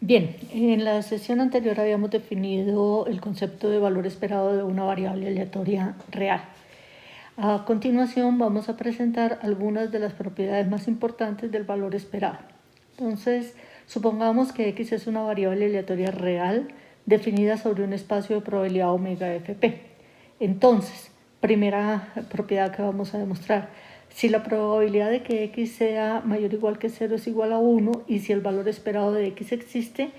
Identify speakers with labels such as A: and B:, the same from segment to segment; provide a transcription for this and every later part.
A: Bien, en la sesión anterior habíamos definido el concepto de valor esperado de una variable aleatoria real. A continuación vamos a presentar algunas de las propiedades más importantes del valor esperado. Entonces, supongamos que x es una variable aleatoria real definida sobre un espacio de probabilidad omega fp. Entonces, primera propiedad que vamos a demostrar: si la probabilidad de que x sea mayor o igual que 0 es igual a 1 y si el valor esperado de x existe,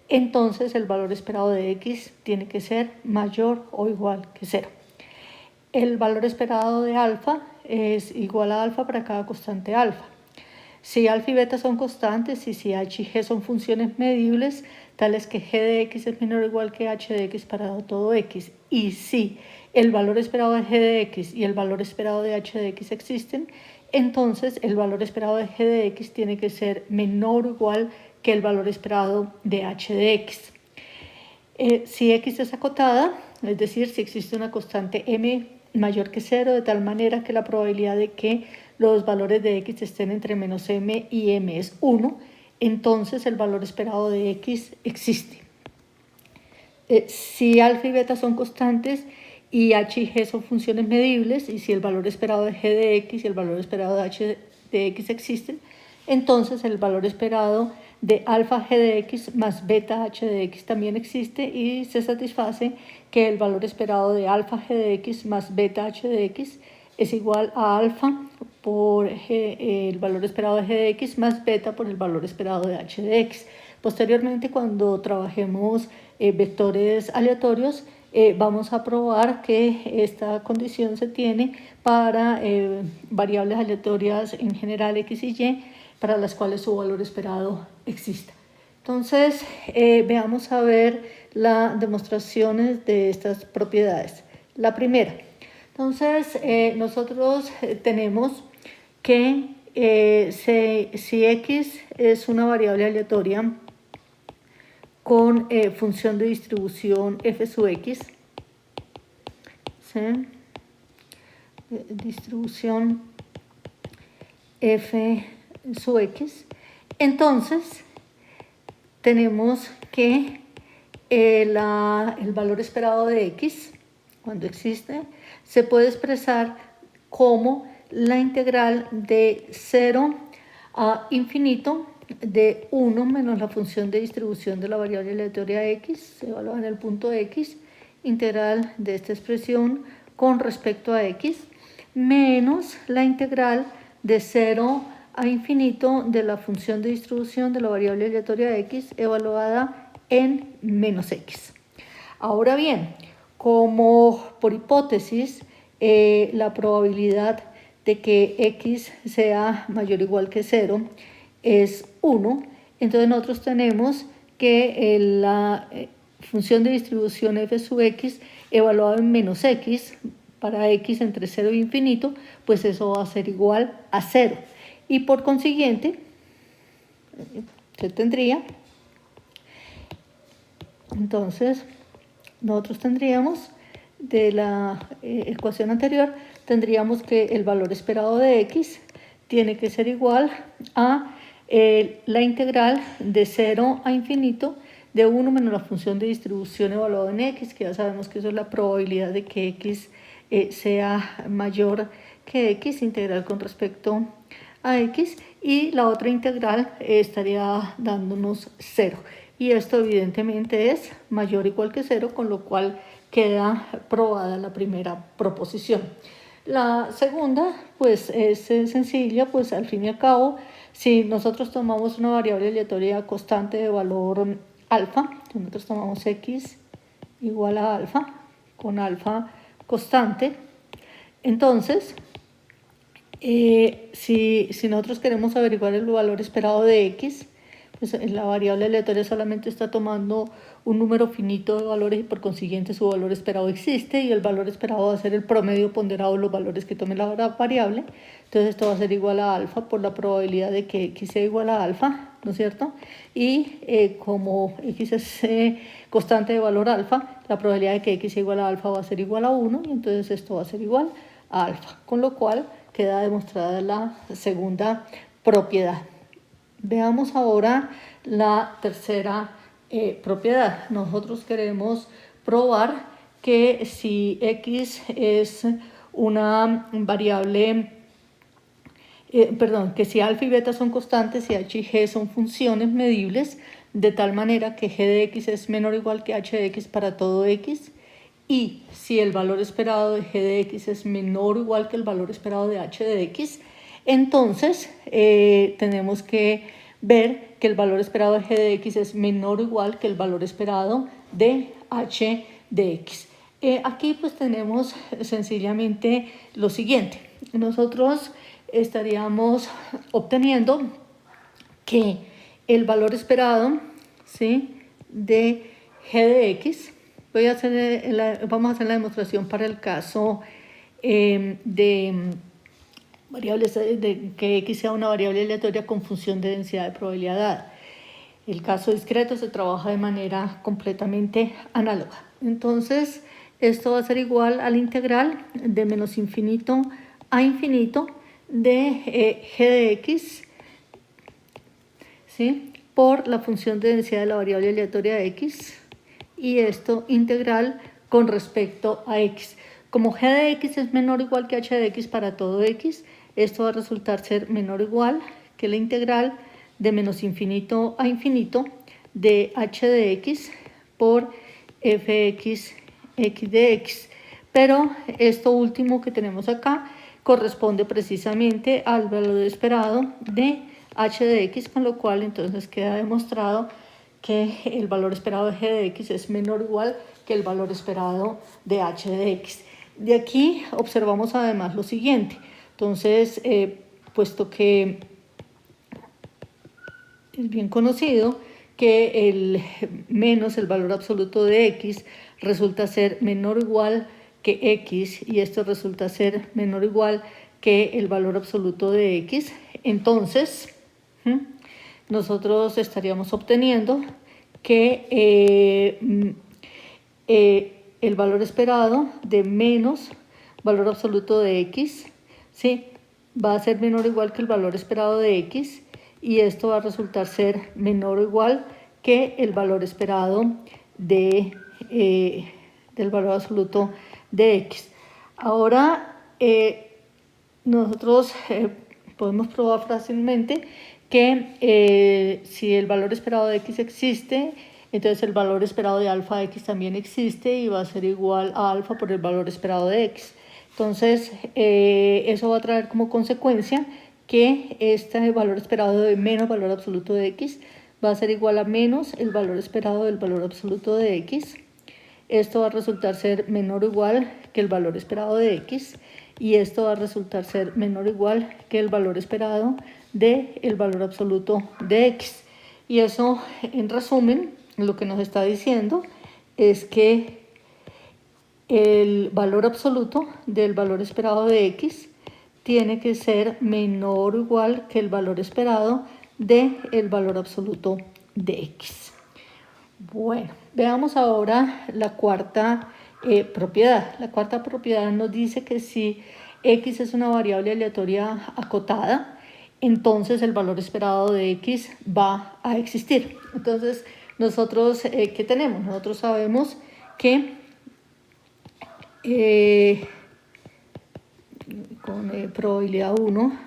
A: entonces el valor esperado de x tiene que ser mayor o igual que 0. El valor esperado de alfa es igual a alfa para cada constante alfa. Si alfa y beta son constantes y si h y g son funciones medibles, tales que g de x es menor o igual que h de x para todo x, y si el valor esperado de g de x y el valor esperado de h de x existen, entonces el valor esperado de g de x tiene que ser menor o igual que el valor esperado de h de x. Si x es acotada, es decir, si existe una constante m mayor que 0, de tal manera que la probabilidad de que los valores de x estén entre menos m y m es 1, entonces el valor esperado de x existe. Si alfa y beta son constantes y h y g son funciones medibles, y si el valor esperado de g de x y el valor esperado de h de x existen, entonces el valor esperado de alfa g de x más beta h de x también existe y se satisface que el valor esperado de alfa g de x más beta h de x es igual a alfa por el valor esperado de g de x más beta por el valor esperado de h de x. Posteriormente, cuando trabajemos vectores aleatorios, vamos a probar que esta condición se tiene para variables aleatorias en general x y y, para las cuales su valor esperado exista. Entonces, veamos a ver las demostraciones de estas propiedades. La primera. Entonces, nosotros tenemos que si x es una variable aleatoria con función de distribución f sub x, ¿sí? Distribución f sub x, entonces tenemos que el valor esperado de x, cuando existe, se puede expresar como la integral de 0 a infinito de 1 menos la función de distribución de la variable aleatoria x, evaluada en el punto x, integral de esta expresión con respecto a x, menos la integral de 0 a infinito de la función de distribución de la variable aleatoria x, evaluada en menos x. Ahora bien, como por hipótesis, la probabilidad de que x sea mayor o igual que 0 es 1, entonces nosotros tenemos que la función de distribución f sub x evaluada en menos x para x entre 0 e infinito, pues eso va a ser igual a 0. Y por consiguiente, se tendría, entonces, nosotros tendríamos de la ecuación anterior, tendríamos que el valor esperado de x tiene que ser igual a la integral de 0 a infinito de 1 menos la función de distribución evaluada en x, que ya sabemos que eso es la probabilidad de que x sea mayor que x, integral con respecto a x, y la otra integral estaría dándonos 0. Y esto evidentemente es mayor o igual que 0, con lo cual queda probada la primera proposición. La segunda, pues es sencilla, pues al fin y al cabo, si nosotros tomamos una variable aleatoria constante de valor alfa, nosotros tomamos x igual a alfa, con alfa constante, entonces, si nosotros queremos averiguar el valor esperado de x, pues la variable aleatoria solamente está tomando un número finito de valores y por consiguiente su valor esperado existe, y el valor esperado va a ser el promedio ponderado de los valores que tome la variable. Entonces esto va a ser igual a alfa por la probabilidad de que x sea igual a alfa, ¿no es cierto? Y como x es constante de valor alfa, la probabilidad de que x sea igual a alfa va a ser igual a 1, y entonces esto va a ser igual a alfa, con lo cual queda demostrada la segunda propiedad. Veamos ahora la tercera propiedad. Nosotros queremos probar que si x es una variable, que si alfa y beta son constantes y h y g son funciones medibles, de tal manera que g de x es menor o igual que h de x para todo x, y si el valor esperado de g de x es menor o igual que el valor esperado de h de x, entonces tenemos que ver que el valor esperado de g de x es menor o igual que el valor esperado de h de x. Aquí pues tenemos sencillamente lo siguiente. Nosotros estaríamos obteniendo que el valor esperado, ¿sí?, de g de x, vamos a hacer la demostración para el caso de variables, de que x sea una variable aleatoria con función de densidad de probabilidad. El caso discreto se trabaja de manera completamente análoga. Entonces, esto va a ser igual a la integral de menos infinito a infinito de g de x, ¿sí?, por la función de densidad de la variable aleatoria x, y esto integral con respecto a x. Como g de x es menor o igual que h de x para todo x, esto va a resultar ser menor o igual que la integral de menos infinito a infinito de h de x por fx x de x. Pero esto último que tenemos acá corresponde precisamente al valor esperado de h de x, con lo cual entonces queda demostrado que el valor esperado de g de x es menor o igual que el valor esperado de h de x. De aquí observamos además lo siguiente. Entonces, puesto que es bien conocido que el menos el valor absoluto de x resulta ser menor o igual que x, y esto resulta ser menor o igual que el valor absoluto de x, entonces nosotros estaríamos obteniendo que el valor esperado de menos valor absoluto de x, ¿sí?, va a ser menor o igual que el valor esperado de x, y esto va a resultar ser menor o igual que el valor esperado del valor absoluto de x. Ahora, nosotros podemos probar fácilmente que si el valor esperado de x existe, entonces el valor esperado de alfa de x también existe y va a ser igual a alfa por el valor esperado de x. Entonces, eso va a traer como consecuencia que este valor esperado de menos valor absoluto de x va a ser igual a menos el valor esperado del valor absoluto de x. Esto va a resultar ser menor o igual que el valor esperado de x, y esto va a resultar ser menor o igual que el valor esperado del valor absoluto de x. Y eso, en resumen, lo que nos está diciendo es que el valor absoluto del valor esperado de x tiene que ser menor o igual que el valor esperado del valor absoluto de x. Bueno, veamos ahora la cuarta propiedad. La cuarta propiedad nos dice que si x es una variable aleatoria acotada, entonces el valor esperado de x va a existir. Entonces, nosotros, ¿qué tenemos? Nosotros sabemos que con probabilidad 1,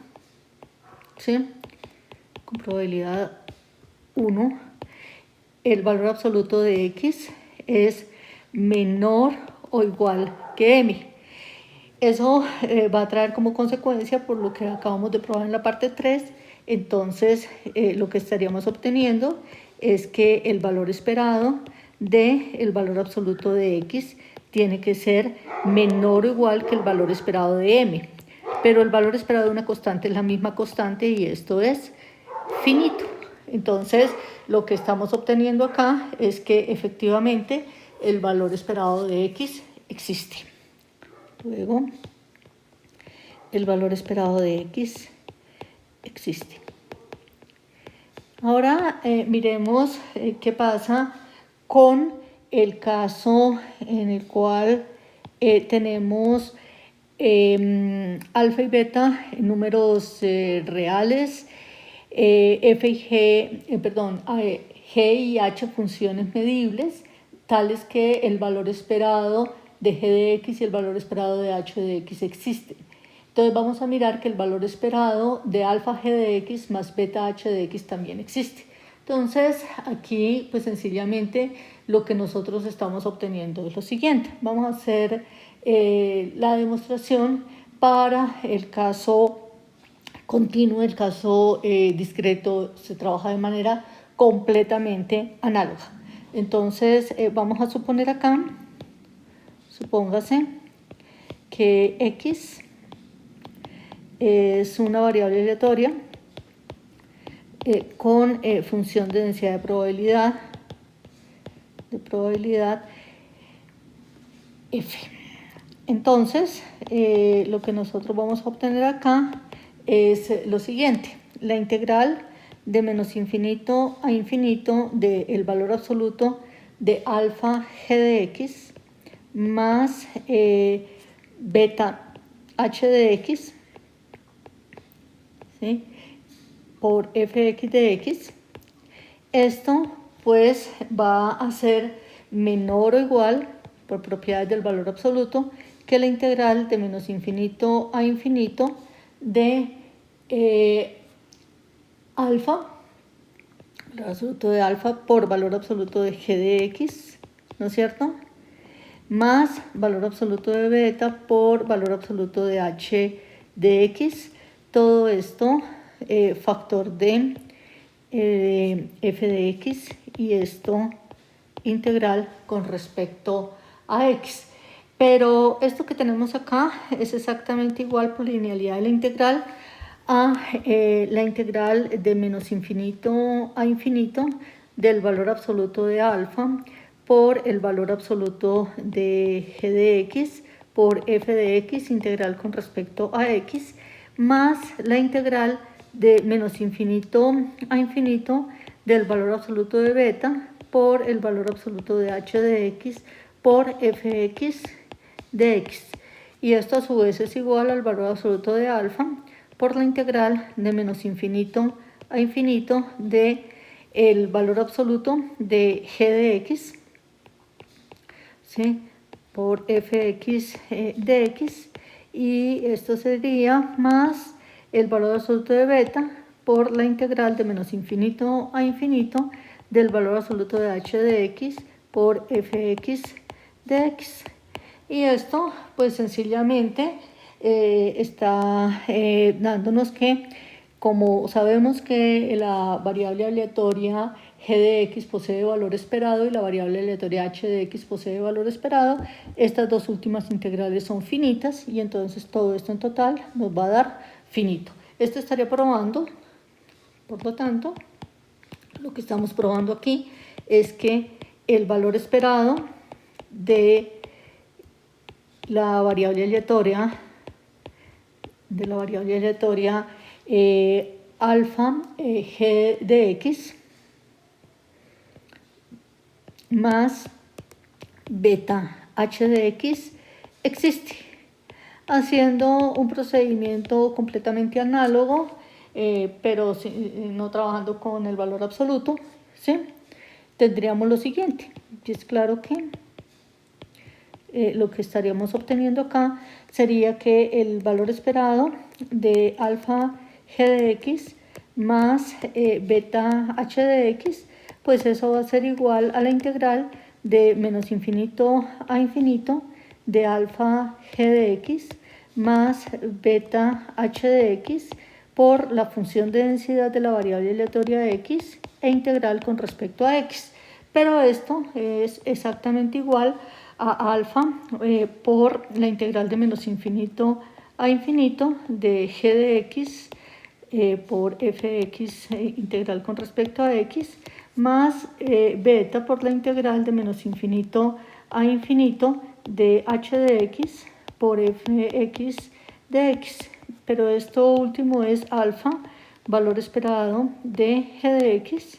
A: ¿sí?, con probabilidad 1, el valor absoluto de x es menor o igual que m. Eso va a traer como consecuencia, por lo que acabamos de probar en la parte 3, entonces lo que estaríamos obteniendo es que el valor esperado del valor absoluto de x tiene que ser menor o igual que el valor esperado de m. Pero el valor esperado de una constante es la misma constante, y esto es finito. Entonces, lo que estamos obteniendo acá es que efectivamente el valor esperado de x existe. Luego, el valor esperado de x existe. Ahora miremos qué pasa con el caso en el cual tenemos alfa y beta en números reales, f y g, G y H funciones medibles, tales que el valor esperado de G de X y el valor esperado de H de X existen. Entonces vamos a mirar que el valor esperado de alfa G de X más beta H de X también existe. Entonces aquí pues sencillamente lo que nosotros estamos obteniendo es lo siguiente. Vamos a hacer la demostración para el caso continuo, el caso discreto se trabaja de manera completamente análoga. Entonces vamos a suponer acá, supóngase que X es una variable aleatoria con función de densidad de probabilidad F. Entonces, lo que nosotros vamos a obtener acá es lo siguiente: la integral de menos infinito a infinito del valor absoluto de alfa G de X más beta H de X, ¿sí?, por fx de x. Esto pues va a ser menor o igual, por propiedades del valor absoluto, que la integral de menos infinito a infinito de alfa, valor absoluto de alfa por valor absoluto de g de x, ¿no es cierto?, más valor absoluto de beta por valor absoluto de h de x. Todo esto factor de f de x, y esto integral con respecto a x. Pero esto que tenemos acá es exactamente igual por linealidad de la integral a la integral de menos infinito a infinito del valor absoluto de alfa por el valor absoluto de g de x por f de x integral con respecto a x, más la integral de menos infinito a infinito del valor absoluto de beta por el valor absoluto de h de x por fx de x. Y esto a su vez es igual al valor absoluto de alfa por la integral de menos infinito a infinito de el valor absoluto de g de x, ¿sí?, por fx de x, y esto sería más el valor absoluto de beta por la integral de menos infinito a infinito del valor absoluto de h de x por fx de x. Y esto pues sencillamente está dándonos que, como sabemos que la variable aleatoria g de x posee valor esperado y la variable aleatoria h de x posee valor esperado, estas dos últimas integrales son finitas, y entonces todo esto en total nos va a dar finito. Esto estaría probando, por lo tanto, lo que estamos probando aquí es que el valor esperado de la variable aleatoria, alfa g de x más beta h de x existe, haciendo un procedimiento completamente análogo, pero no trabajando con el valor absoluto, ¿sí? Tendríamos lo siguiente, y es claro que lo que estaríamos obteniendo acá sería que el valor esperado de alfa g de x más beta h de x, pues eso va a ser igual a la integral de menos infinito a infinito de alfa g de x más beta h de x por la función de densidad de la variable aleatoria de x e integral con respecto a x. Pero esto es exactamente igual a alfa por la integral de menos infinito a infinito de g de x por fx integral con respecto a x más beta por la integral de menos infinito a infinito de h de x por fx de x. Pero esto último es alfa, valor esperado de g de x,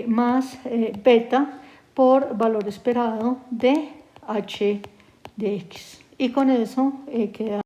A: más beta por valor esperado de h de x. Y con eso queda